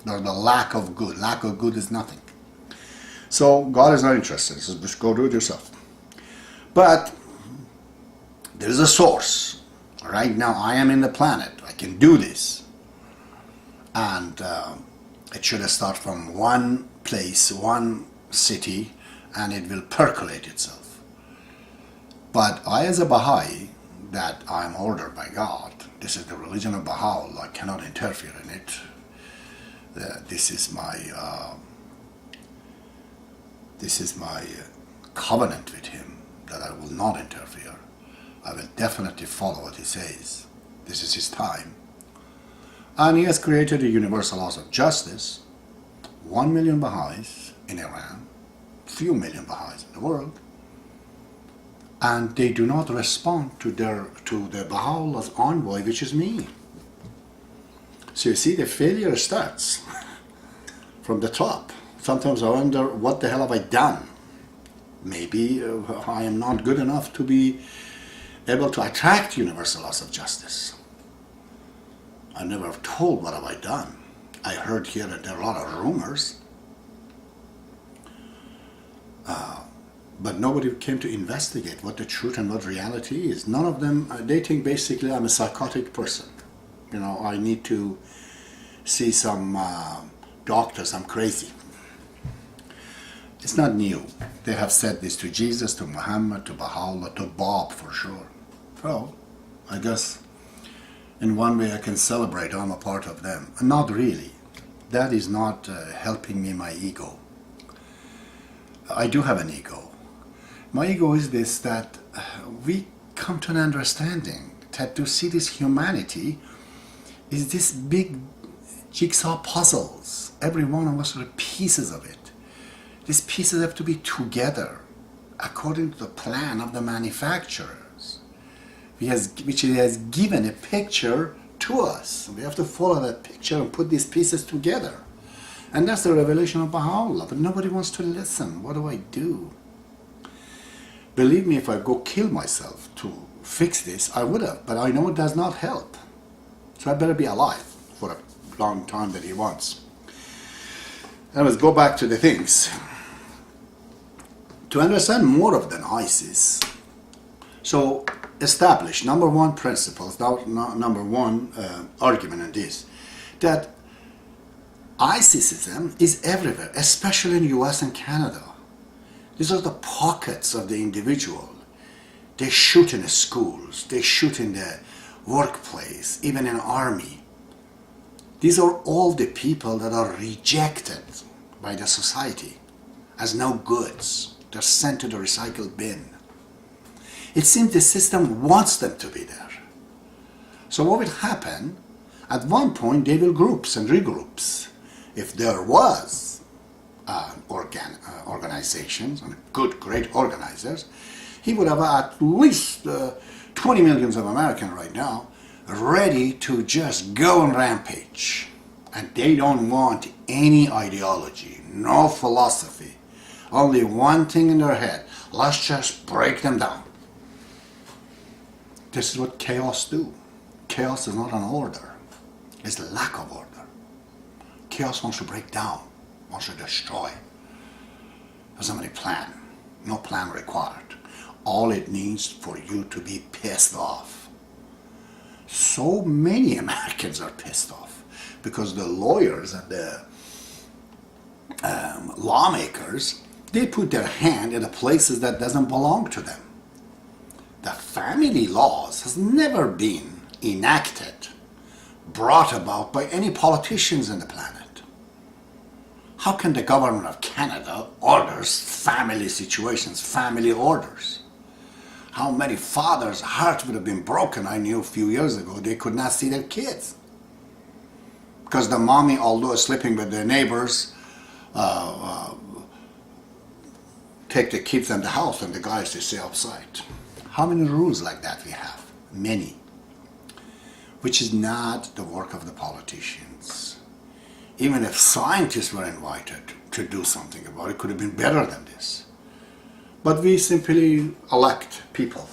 They're the lack of good. Lack of good is nothing. So God is not interested. He says, just go do it yourself. But there is a source. Right now I am in the planet. I can do this. And it should start from one place, one city, and it will percolate itself. But I, as a Baha'i, that I am ordered by God, this is the religion of Baha'u'llah, I cannot interfere in it. This is my covenant with him, that I will not interfere. I will definitely follow what he says. This is his time. And he has created a universal laws of justice. 1 million Baha'is in Iran, few million Baha'is in the world, and they do not respond to the Baha'u'llah's envoy, which is me. So you see, the failure starts from the top. Sometimes I wonder, what the hell have I done? Maybe I am not good enough to be able to attract universal laws of justice. I never told what have I done. I heard here that there are a lot of rumors, but nobody came to investigate what the truth and what reality is. None of them, they think basically I'm a psychotic person. You know, I need to see some doctors, I'm crazy. It's not new. They have said this to Jesus, to Muhammad, to Baha'u'llah, to Bob for sure. So, I guess in one way I can celebrate I'm a part of them. Not really. That is not helping me, my ego. I do have an ego. My ego is this, that we come to an understanding that to see this humanity is this big jigsaw puzzles. Every one of us are pieces of it. These pieces have to be together according to the plan of the manufacturers, which has given a picture to us. We have to follow that picture and put these pieces together. And that's the revelation of Baha'u'llah. But nobody wants to listen. What do I do? Believe me, if I go kill myself to fix this, I would have. But I know it does not help. So I better be alive for a long time that he wants. Anyways, go back to the things. To understand more of the ISIS, so establish number one principles, number one argument on this, that Isisism is everywhere, especially in the US and Canada. These are the pockets of the individual. They shoot in the schools, they shoot in the workplace, even in army. These are all the people that are rejected by the society as no goods. They're sent to the recycle bin. It seems the system wants them to be there. So what will happen? At one point they will groups and regroups. If there was organizations and good, great organizers, he would have at least 20 millions of Americans right now ready to just go on rampage. And they don't want any ideology, no philosophy, only one thing in their head. Let's just break them down. This is what chaos do. Chaos is not an order. It's the lack of order. Chaos wants to break down, wants to destroy. There's no plan. No plan required. All it needs for you to be pissed off. So many Americans are pissed off because the lawyers and the lawmakers, they put their hand in the places that doesn't belong to them. The family laws has never been enacted, brought about by any politicians on the planet. How can the government of Canada orders family situations, family orders? How many fathers' hearts would have been broken, I knew a few years ago, they could not see their kids. Because the mommy, although sleeping with their neighbors, take the kids in the house and the guys to stay outside. How many rules like that we have? Many. Which is not the work of the politicians. Even if scientists were invited to do something about it, it could have been better than this. But we simply elect people.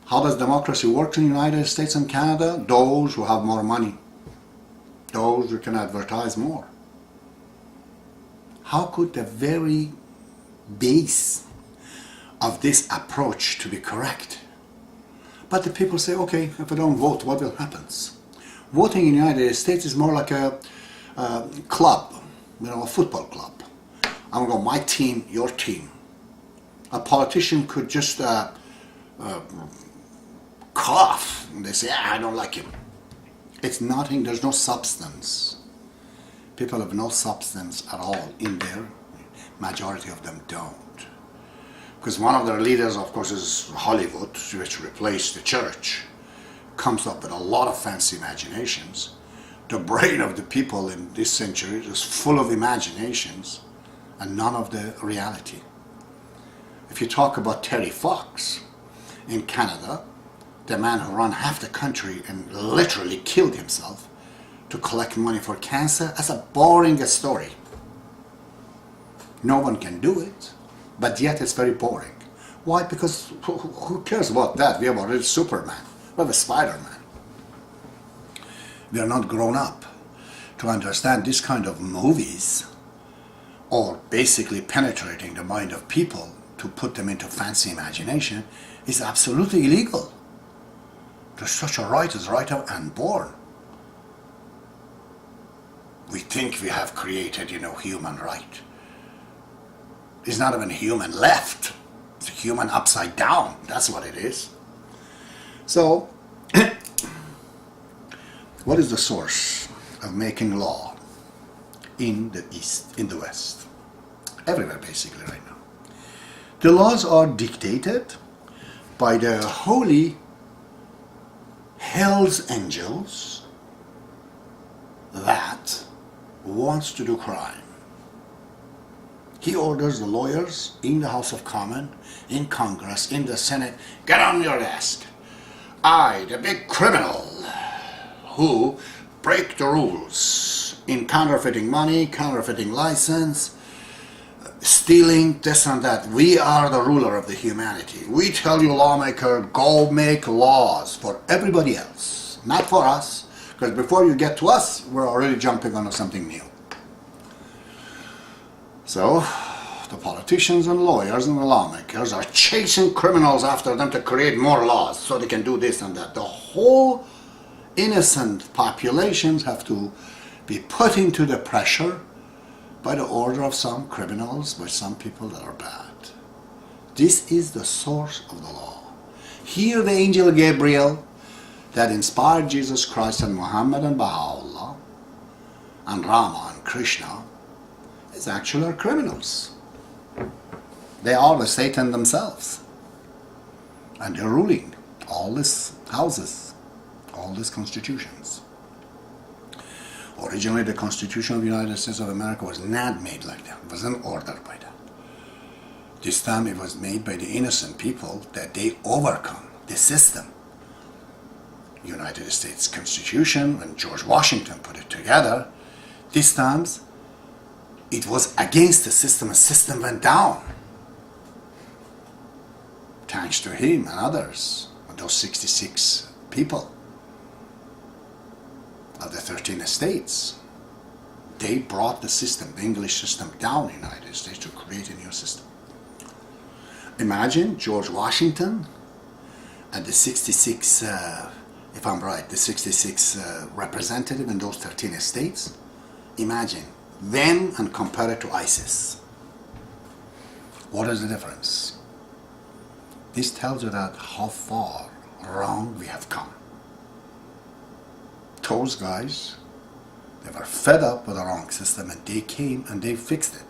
How does democracy work in the United States and Canada? Those who have more money. those who can advertise more. How could the very base of this approach to be correct? But the people say, okay, if I don't vote, what will happen? Voting in the United States is more like a club, a football club. I'm going to go my team, your team. A politician could just cough and they say, I don't like him. It's nothing, there's no substance. People have no substance at all in there. Majority of them don't. Because one of their leaders, of course, is Hollywood, which replaced the church. Comes up with a lot of fancy imaginations. The brain of the people in this century is full of imaginations and none of the reality. If you talk about Terry Fox in Canada, the man who ran half the country and literally killed himself to collect money for cancer, that's a boring story. No one can do it, but yet it's very boring. Why? Because who cares about that? We have already Superman, we have a Spider-Man. We are not grown up to understand this kind of movies, or basically penetrating the mind of people to put them into fancy imagination is absolutely illegal. There's such a right as right out and born. We think we have created, human right. It's not even human left. It's a human upside down. That's what it is. So, what is the source of making law in the East, in the West? Everywhere, basically, right now. The laws are dictated by the holy Hell's angels that wants to do crime. He orders the lawyers in the House of Commons, in Congress, in the Senate, get on your desk. I, the big criminal who break the rules in counterfeiting money, counterfeiting license, stealing, this and that. We are the ruler of the humanity. We tell you, lawmaker, go make laws for everybody else, not for us, because before you get to us, we're already jumping onto something new. So, the politicians and lawyers and the lawmakers are chasing criminals after them to create more laws so they can do this and that. The whole innocent populations have to be put into the pressure by the order of some criminals, by some people that are bad. This is the source of the law. Here the angel Gabriel that inspired Jesus Christ and Muhammad and Baha'u'llah and Rama and Krishna is actually criminals. They are the Satan themselves. And they're ruling all these houses, all these constitutions. Originally, the Constitution of the United States of America was not made like that. It wasn't ordered by that. This time it was made by the innocent people that they overcome the system. United States Constitution, when George Washington put it together, this time it was against the system. The system went down. Thanks to him and others, and those 66 people of the 13 states, they brought the system, the English system, down in the United States to create a new system. Imagine George Washington and the 66, if I'm right, the 66 representative in those 13 states. Imagine them and compare it to ISIS. What is the difference? This tells you that how far wrong we have come. Those guys, they were fed up with the wrong system and they came and they fixed it.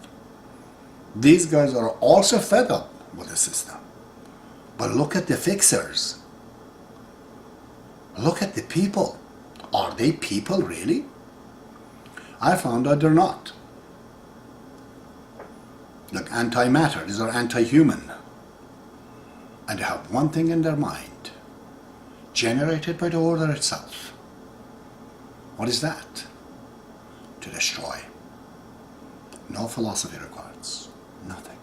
These guys are also fed up with the system. But look at the fixers. Look at the people. Are they people really? I found out they're not. Look, antimatter, these are anti-human. And they have one thing in their mind, generated by the order itself. What is that? To destroy. No philosophy requires. Nothing.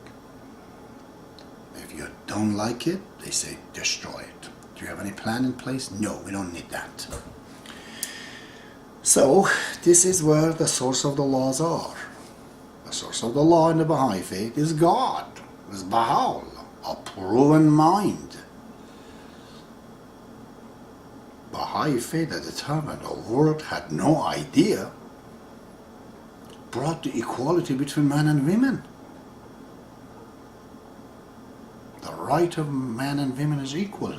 If you don't like it, they say destroy it. Do you have any plan in place? No, we don't need that. So this is where the source of the laws are. The source of the law in the Baha'i faith is God, is Baha'u'llah, a proven mind. Baha'i faith at the time when the world had no idea brought the equality between man and women. The right of man and women is equal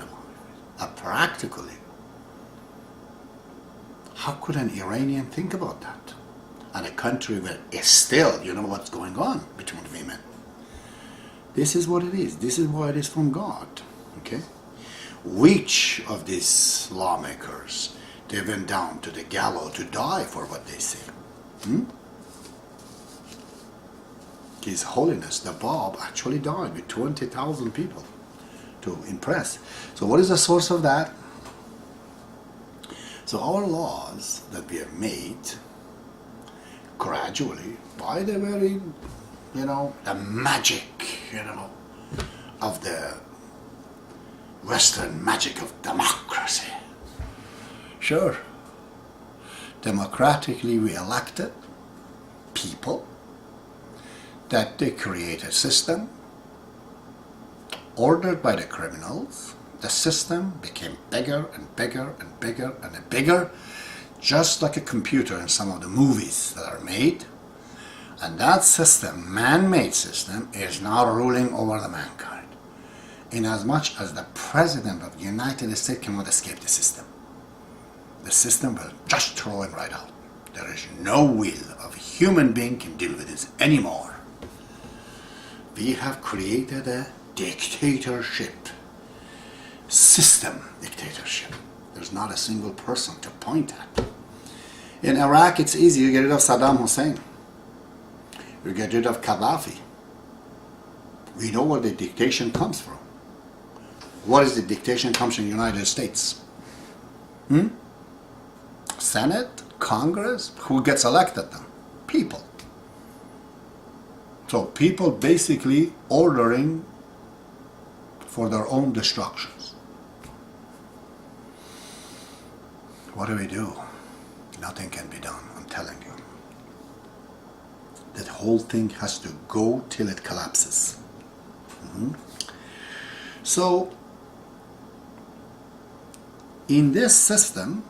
practically. How could an Iranian think about that? And a country where it's still, you know what's going on between women. This is what it is. This is why it is from God. Okay? Which of these lawmakers, they went down to the gallows to die for what they say? His Holiness, the Bab, actually died with 20,000 people to impress. So what is the source of that? So our laws that we have made gradually by the very, the magic, of the Western magic of democracy. Sure. Democratically we elected people that they create a system ordered by the criminals. The system became bigger and bigger and bigger and bigger, just like a computer in some of the movies that are made. And that system, man-made system, is now ruling over the mankind. Inasmuch as the President of the United States cannot escape the system will just throw him right out. There is no will of a human being can deal with this anymore. We have created a dictatorship. System dictatorship. There's not a single person to point at. In Iraq, it's easy. You get rid of Saddam Hussein. You get rid of Gaddafi. We know where the dictation comes from. What is the dictation comes from the United States? Senate? Congress? Who gets elected then? People. So people basically ordering for their own destructions. What do we do? Nothing can be done, I'm telling you. That whole thing has to go till it collapses. So, in this system,